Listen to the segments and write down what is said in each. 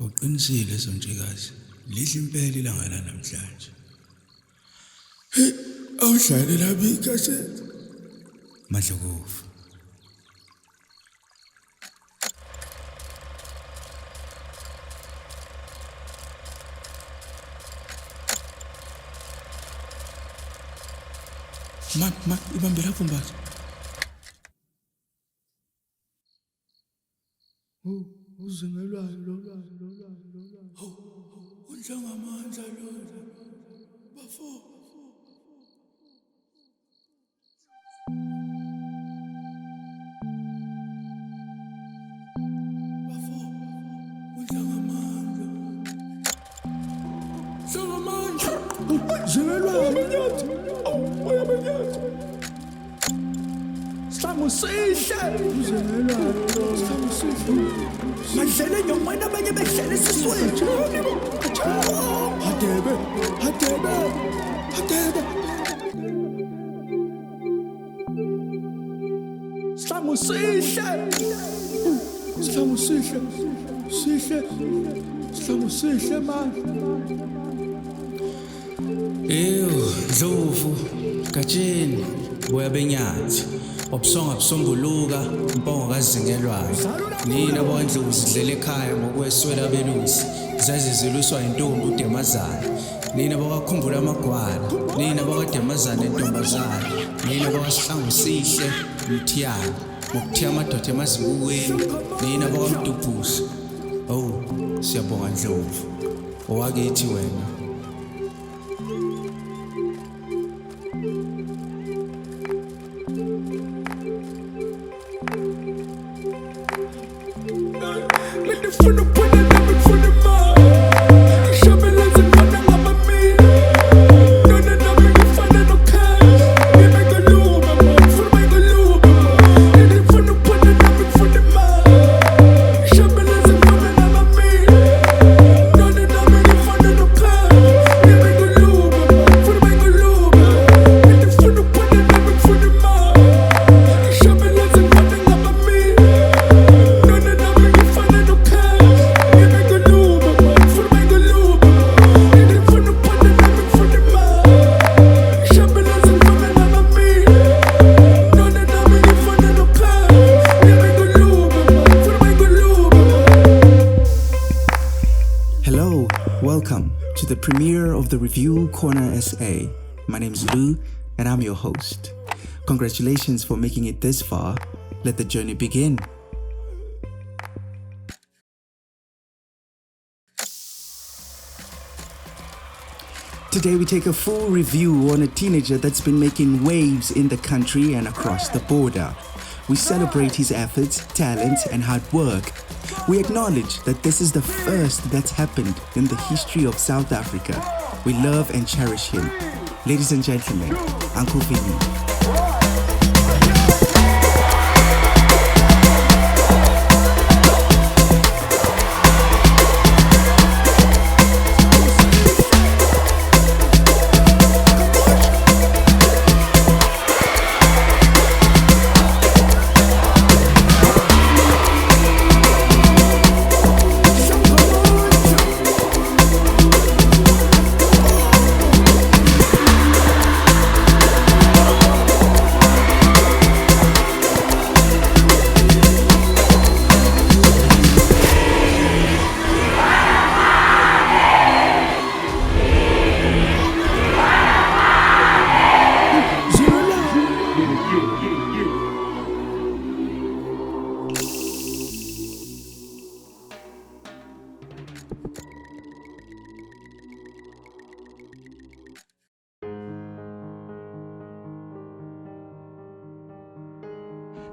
Uqinisile sonjekazi. Lihle impela ilanga la namhlanje. Awudlale la bikase. Madlovu. Ma, ibambela Fumbazi. Uzingelwayo lo. Unhlangamandla lo. Bafo. Unhlangamandla. Unhlangamandla. Uzingelwayo manyathi. Oya manyathi. Samusihle. Uzingelwayo. Samusihle. Madlele nyongwana abanye bedlele siswethu. Hadebe. Sihle man. Ndlovu, Katsheni, boya benyathi. Obusonga busombuluka, impongo kazingelwayo. Nina boNdlovu sidlela ekhaya ngokweswela belusi. Zaze ziluswa intombi uDemazana. Nina bakakhumbula amagwala. Nina bakademazana entombazana. Nina bakasihlangu sihle umthiyana. Ngokuthiya amadoda emazibukweni. Nina bakamdubhusi. Oh, siyabonga Ndlovu. Owakithi wena. The Review Corner SA. My name is Lew and I'm your host. Congratulations for making it this far. Let the journey begin. Today we take a full review on a teenager that's been making waves in the country and across the border. We celebrate his efforts, talent and hard work. We acknowledge that this is the first that's happened in the history of South Africa. We love and cherish him. Ladies and gentlemen, Uncle Vinny.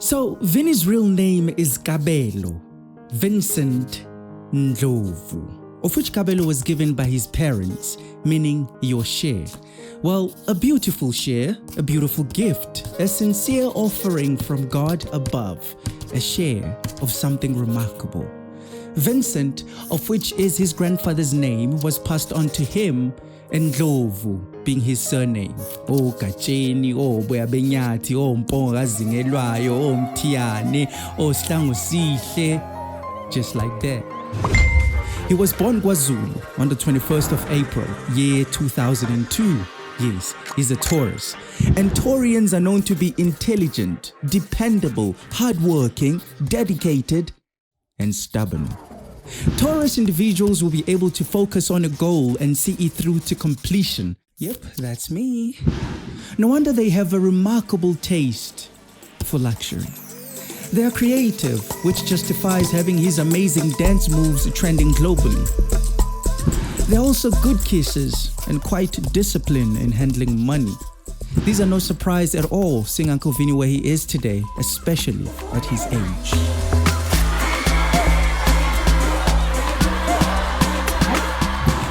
So, Vinny's real name is Kabelo, Vincent Ndlovu, of which Kabelo was given by his parents, meaning your share. Well, a beautiful share, a beautiful gift, a sincere offering from God above, a share of something remarkable. Vincent, of which is his grandfather's name, was passed on to him, and Ndlovu being his surname. Oh Katsheni, oh boya benyathi, oh mpongo kazingelwayo, oh mthiyane, oh sihlangu sihle, just like that. He was born KwaZulu on the 21st of April, year 2002. Yes, he's a Taurus. And Taurians are known to be intelligent, dependable, hardworking, dedicated, and stubborn. Taurus individuals will be able to focus on a goal and see it through to completion. Yep, that's me. No wonder they have a remarkable taste for luxury. They are creative, which justifies having his amazing dance moves trending globally. They're also good kissers and quite disciplined in handling money. These are no surprise at all, seeing Uncle Vinny where he is today, especially at his age.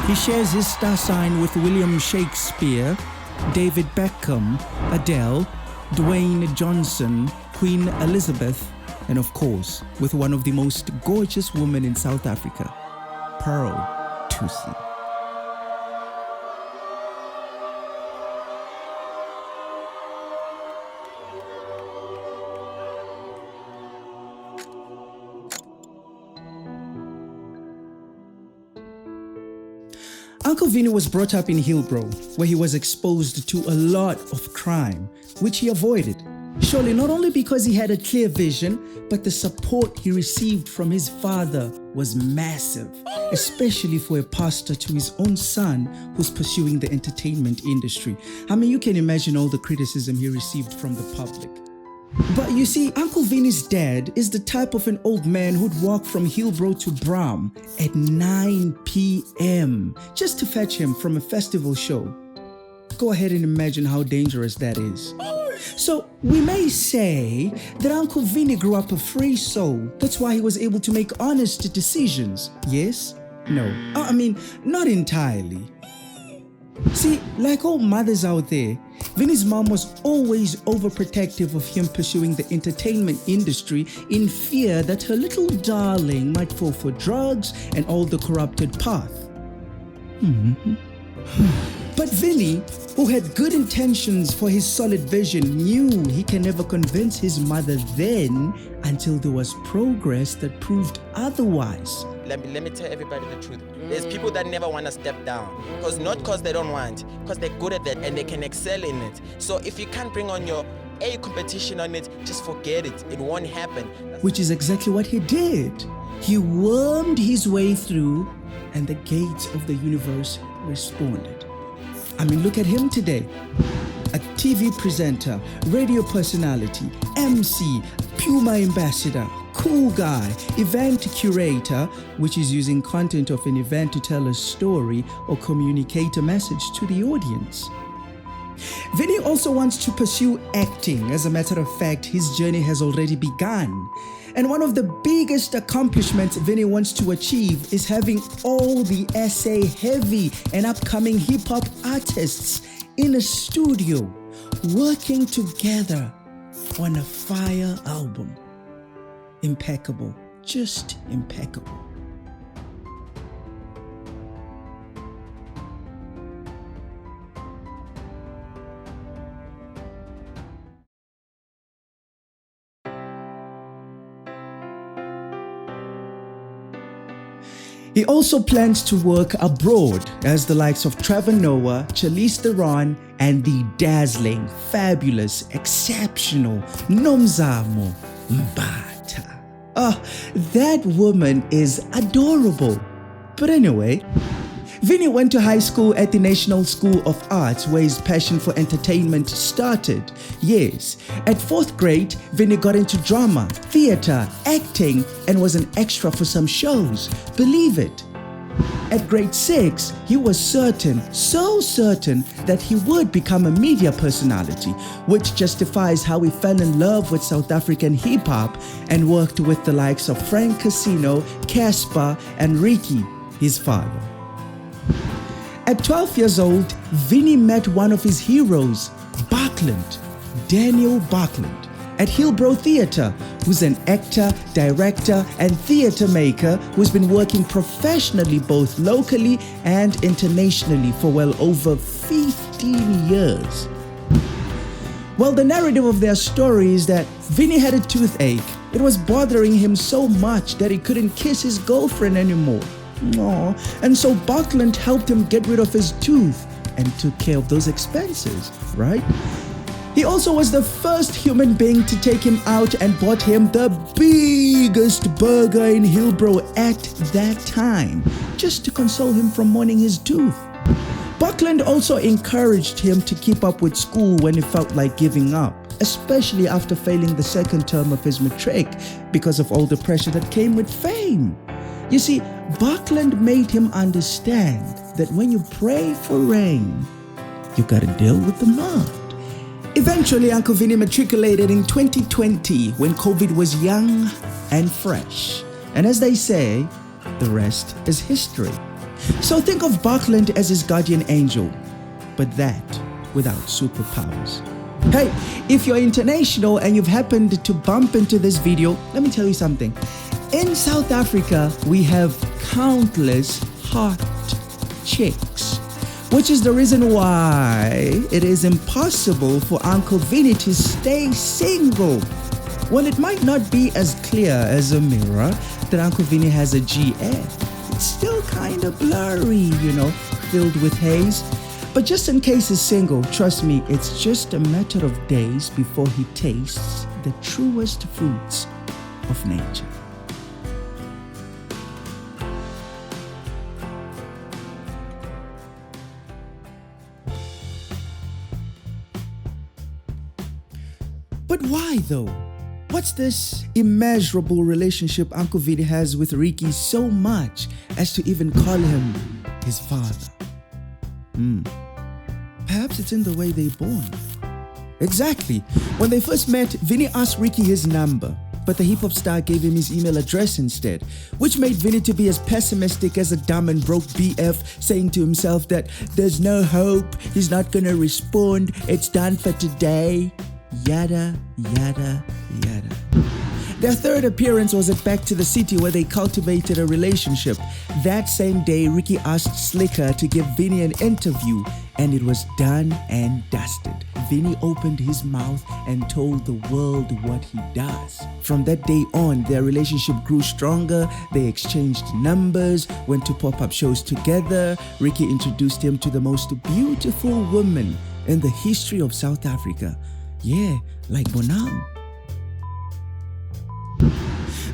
He shares his star sign with William Shakespeare, David Beckham, Adele, Dwayne Johnson, Queen Elizabeth, and of course, with one of the most gorgeous women in South Africa, Pearl Thusi. Uncle Vinny was brought up in Hillbrow, where he was exposed to a lot of crime, which he avoided. Surely not only because he had a clear vision, but the support he received from his father was massive, especially for a pastor to his own son who's pursuing the entertainment industry. I mean, you can imagine all the criticism he received from the public. But you see, Uncle Vinny's dad is the type of an old man who'd walk from Hillbrow to Bram at 9 p.m. just to fetch him from a festival show. Go ahead and imagine how dangerous that is. So we may say that Uncle Vinny grew up a free soul. That's why he was able to make honest decisions. Yes? No. I mean, not entirely. See, like all mothers out there, Vinny's mom was always overprotective of him pursuing the entertainment industry in fear that her little darling might fall for drugs and all the corrupted path. But Vinny, who had good intentions for his solid vision, knew he can never convince his mother then until there was progress that proved otherwise. Let me tell everybody the truth. There's people that never want to step down. Not because they don't want, because they're good at that and they can excel in it. So if you can't bring on your A competition on it, just forget it. It won't happen. Which is exactly what he did. He wormed his way through and the gates of the universe responded. I mean, look at him today. A TV presenter, radio personality, MC, Puma Ambassador, cool guy, event curator, which is using content of an event to tell a story or communicate a message to the audience. Vinny also wants to pursue acting. As a matter of fact, his journey has already begun. And one of the biggest accomplishments Vinny wants to achieve is having all the SA heavy and upcoming hip-hop artists in a studio, working together on a fire album. Impeccable, just impeccable. He also plans to work abroad as the likes of Trevor Noah, Charlize Theron, and the dazzling, fabulous, exceptional Nomzamo Mbatha. Oh, that woman is adorable. But anyway, Vinny went to high school at the National School of Arts, where his passion for entertainment started. Yes, at 4th grade, Vinny got into drama, theater, acting, and was an extra for some shows. Believe it. At grade 6, he was certain, so certain, that he would become a media personality, which justifies how he fell in love with South African hip-hop and worked with the likes of Frank Casino, Casper, and Ricky, his father. At 12 years old, Vinny met one of his heroes, Buckland, Daniel Buckland, at Hillbrow Theatre, who's an actor, director, and theatre maker who's been working professionally both locally and internationally for well over 15 years. Well, the narrative of their story is that Vinny had a toothache. It was bothering him so much that he couldn't kiss his girlfriend anymore. Aww. And so Buckland helped him get rid of his tooth and took care of those expenses, right? He also was the first human being to take him out and bought him the biggest burger in Hillbrow at that time, just to console him from mourning his tooth. Buckland also encouraged him to keep up with school when he felt like giving up, especially after failing the second term of his matric because of all the pressure that came with fame. You see, Buckland made him understand that when you pray for rain, you gotta deal with the mud. Eventually, Uncle Vinny matriculated in 2020 when COVID was young and fresh. And as they say, the rest is history. So think of Buckland as his guardian angel, but that without superpowers. Hey, if you're international and you've happened to bump into this video, let me tell you something. In South Africa, we have countless hot chicks, which is the reason why it is impossible for Uncle Vinny to stay single. Well, it might not be as clear as a mirror that Uncle Vinny has a GF. It's still kind of blurry, filled with haze. But just in case he's single, trust me, it's just a matter of days before he tastes the truest fruits of nature. But why though? What's this immeasurable relationship Uncle Vinny has with Ricky so much as to even call him his father? Perhaps it's in the way they bond. Exactly. When they first met, Vinny asked Ricky his number, but the hip-hop star gave him his email address instead, which made Vinny to be as pessimistic as a dumb and broke BF, saying to himself that there's no hope, he's not gonna respond, it's done for today. Yada, yada, yada. Their third appearance was at Back to the City, where they cultivated a relationship. That same day, Ricky asked Slicker to give Vinny an interview, and it was done and dusted. Vinny opened his mouth and told the world what he does. From that day on, their relationship grew stronger. They exchanged numbers, went to pop-up shows together. Ricky introduced him to the most beautiful woman in the history of South Africa. Yeah, like Bonam.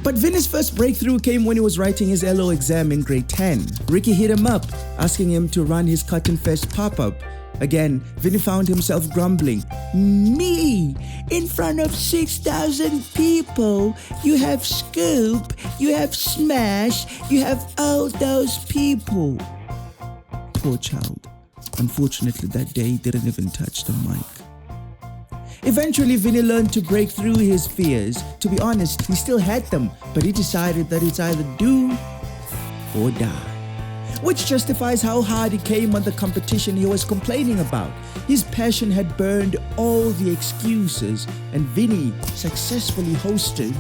But Vinny's first breakthrough came when he was writing his LO exam in grade 10. Ricky hit him up, asking him to run his Cotton Fest pop-up. Again, Vinny found himself grumbling. Me? In front of 6,000 people? You have Scoop, you have Smash, you have all those people. Poor child. Unfortunately, that day he didn't even touch the mic. Eventually, Vinny learned to break through his fears. To be honest, he still had them, but he decided that it's either do or die. Which justifies how hard he came on the competition he was complaining about. His passion had burned all the excuses, and Vinny successfully hosted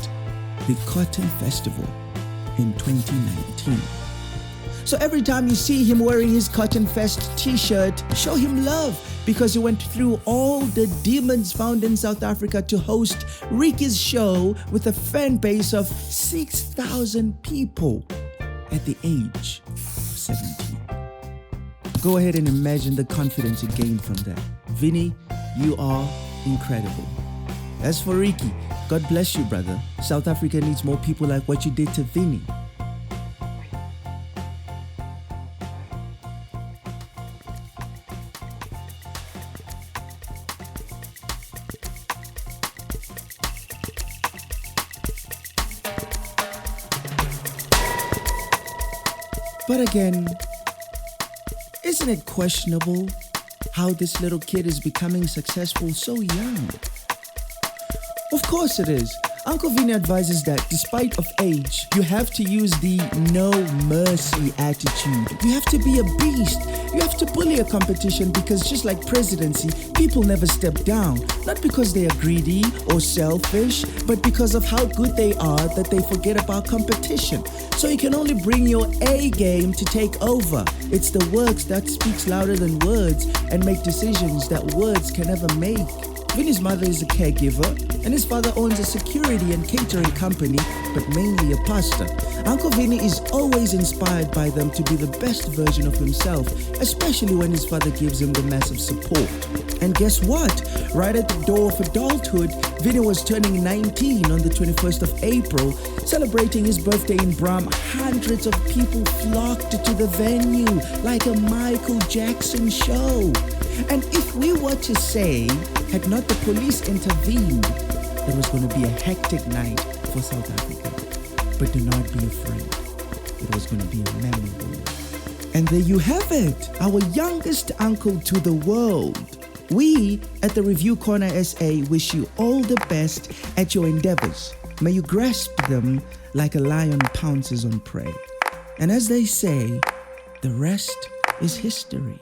the Cotton Festival in 2019. So every time you see him wearing his Cotton Fest t-shirt, show him love, because he went through all the demons found in South Africa to host Ricky's show with a fan base of 6,000 people at the age of 17. Go ahead and imagine the confidence he gained from that. Vinny, you are incredible. As for Ricky, God bless you, brother. South Africa needs more people like what you did to Vinny. But again, isn't it questionable how this little kid is becoming successful so young? Of course it is. Uncle Vinny advises that despite of age, you have to use the no mercy attitude. You have to be a beast. You have to bully a competition, because just like presidency, people never step down. Not because they are greedy or selfish, but because of how good they are that they forget about competition. So you can only bring your A game to take over. It's the works that speaks louder than words and make decisions that words can never make. Vinny's mother is a caregiver, and his father owns a security and catering company, but mainly a pastor. Uncle Vinny is always inspired by them to be the best version of himself, especially when his father gives him the massive support. And guess what? Right at the door of adulthood, Vinny was turning 19 on the 21st of April, celebrating his birthday in Bram. Hundreds of people flocked to the venue like a Michael Jackson show. And if we were to say, had not the police intervened, it was going to be a hectic night for South Africa. But do not be afraid. It was going to be a memorable one. And there you have it, our youngest uncle to the world. We at the Review Corner SA wish you all the best at your endeavors. May you grasp them like a lion pounces on prey. And as they say, the rest is history.